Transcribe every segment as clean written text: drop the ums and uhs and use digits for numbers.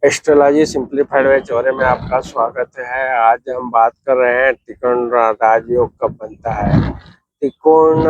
Astrology simplified bye Chaure में आपका स्वागत है। आज हम बात कर रहे हैं त्रिकोण राजयोग कब बनता है। त्रिकोण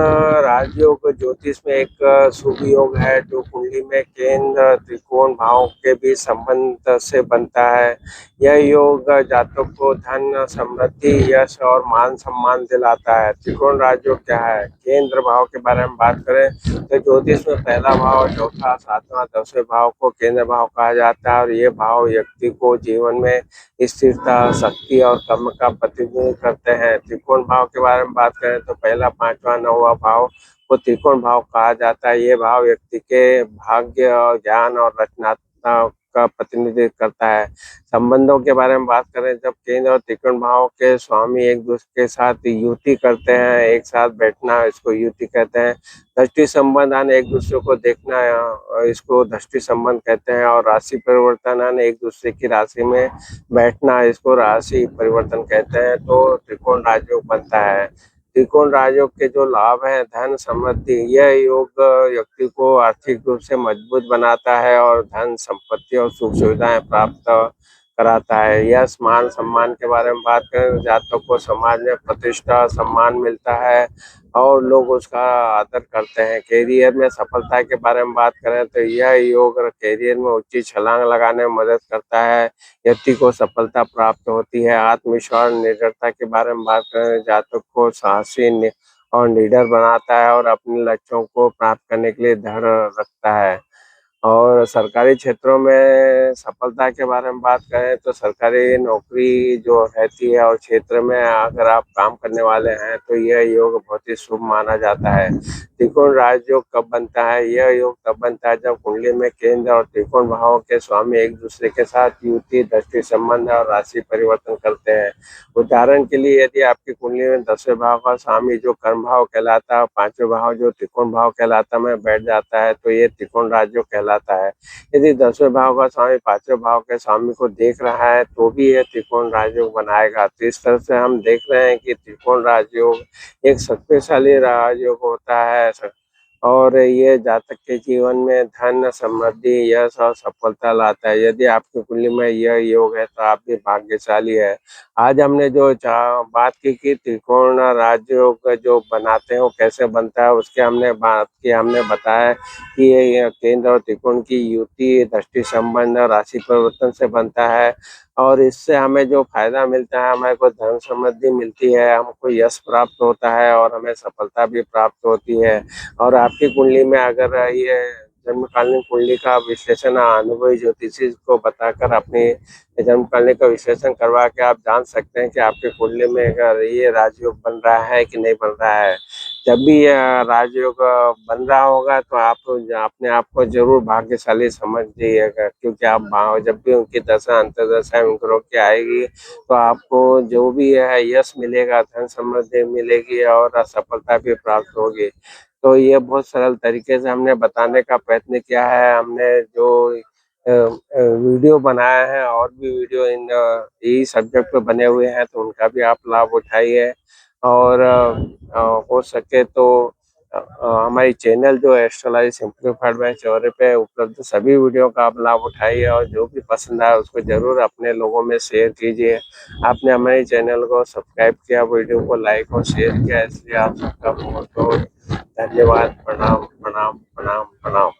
राजयोग ज्योतिष में एक शुभ योग है जो कुंडली में केंद्र त्रिकोण भाव के बीच संबंध से बनता है। यह योग जातक को धन, समृद्धि, यश और मान सम्मान दिलाता है। त्रिकोण राजयोग क्या है? केंद्र भाव के बारे में बात करें तो ज्योतिष में पहला भाव, चौथा, सातवां, 10वें भाव को केंद्र भाव कहा जाता है और ये भाव व्यक्ति को जीवन में स्थिरता, शक्ति और कर्म का प्रतिनिधित्व करते हैं। त्रिकोण भाव के बारे में बात करें तो पहला, पांचवा, 9वां भाव को त्रिकोण भाव कहा जाता है। ये भाव व्यक्ति के भाग्य और ज्ञान और रचनात्मकता का प्रतिनिधित्व करता है। संबंधों के बारे में बात करें, जब केंद्र और त्रिकोण भाव के स्वामी एक दूसरे के साथ युति करते हैं, एक साथ बैठना, इसको युति कहते हैं। दृष्टि संबंध आने, एक दूसरे को देखना, इसको दृष्टि संबंध कहते हैं। और राशि परिवर्तन आने, एक दूसरे की राशि में बैठना, इसको राशि परिवर्तन कहते हैं। तो त्रिकोण राजयोग बनता है। त्रिकोण राजयोग के जो लाभ हैं, धन, समृद्धि, यह योग व्यक्ति को आर्थिक रूप से मजबूत बनाता है और धन, संपत्ति और सुख सुविधाएं प्राप्त कराता है। यश, मान सम्मान के बारे में बात करें तो जातक को समाज में प्रतिष्ठा, सम्मान मिलता है और लोग उसका आदर करते हैं। कैरियर में सफलता के बारे में बात करें तो यह योग कैरियर में ऊंची छलांग लगाने में मदद करता है। व्यक्ति को सफलता प्राप्त होती है। आत्मविश्वास, निडरता के बारे में बात करें, जातक को साहसी और निडर बनाता है और अपने लक्ष्यों को प्राप्त करने के लिए दृढ़ रखता है। और सरकारी क्षेत्रों में सफलता के बारे में बात करें तो सरकारी नौकरी जो रहती है और क्षेत्र में अगर आप काम करने वाले हैं तो यह योग बहुत ही शुभ माना जाता है। त्रिकोण राजयोग कब बनता है? यह योग तब बनता है जब कुंडली में केंद्र और त्रिकोण भावों के स्वामी एक दूसरे के साथ युति, दृष्टि संबंध और राशि परिवर्तन करते हैं। उदाहरण के लिए, यदि आपकी कुंडली में 10वें भाव का स्वामी जो कर्म भाव कहलाता है और 5वें भाव जो त्रिकोण भाव कहलाता में बैठ जाता है तो ये त्रिकोण राजयोग कहलाता है। यदि 10वें भाव का स्वामी 5वें भाव के स्वामी को देख रहा है तो भी ये त्रिकोण राजयोग बनाएगा। तो इस तरह से हम देख रहे हैं कि त्रिकोण राजयोग एक शक्तिशाली राजयोग होता है और ये जातक के जीवन में धन, समृद्धि, यश और सफलता लाता है। यदि आपकी कुंडली में यह योग है तो आप भी भाग्यशाली है। आज हमने जो बात की कि त्रिकोण राजयोग जो बनाते हैं वो कैसे बनता है, उसके हमने बात की। हमने बताया कि ये केंद्र और त्रिकोण की युति, दृष्टि संबंध और राशि परिवर्तन से बनता है और इससे हमें जो फायदा मिलता है, हमें को धन समृद्धि मिलती है, हमको यश प्राप्त होता है और हमें सफलता भी प्राप्त होती है। और आपकी कुंडली में अगर ये जन्मकालीन कुंडली का विश्लेषण अनुभवी ज्योतिषी को बताकर अपनी जन्मकालीन का विश्लेषण करवा के आप जान सकते हैं कि आपके कुंडली में अगर ये राजयोग बन रहा है कि नहीं बन रहा है। जब भी यह राजयोग बन रहा होगा तो आप अपने आप को जरूर भाग्यशाली समझ जाइएगा, क्योंकि आप जब भी उनकी दशा अंतर्दशा में ग्रह की आएगी तो आपको जो भी है यश मिलेगा, धन समृद्धि मिलेगी और सफलता भी प्राप्त होगी। तो ये बहुत सरल तरीके से हमने बताने का प्रयत्न किया है। हमने जो वीडियो बनाया है और भी वीडियो इन यही सब्जेक्ट पे बने हुए हैं तो उनका भी आप लाभ उठाइए। और हो सके तो हमारी चैनल जो है एस्ट्रोलॉजी सिंप्लीफाइड बाय चौरे पे उपलब्ध सभी वीडियो का आप लाभ उठाइए और जो भी पसंद आए उसको जरूर अपने लोगों में शेयर कीजिए। आपने हमारे चैनल को सब्सक्राइब किया, वीडियो को लाइक और शेयर किया, इसलिए आप सबका बहुत बहुत धन्यवाद। प्रणाम, प्रणाम, प्रणाम, प्रणाम।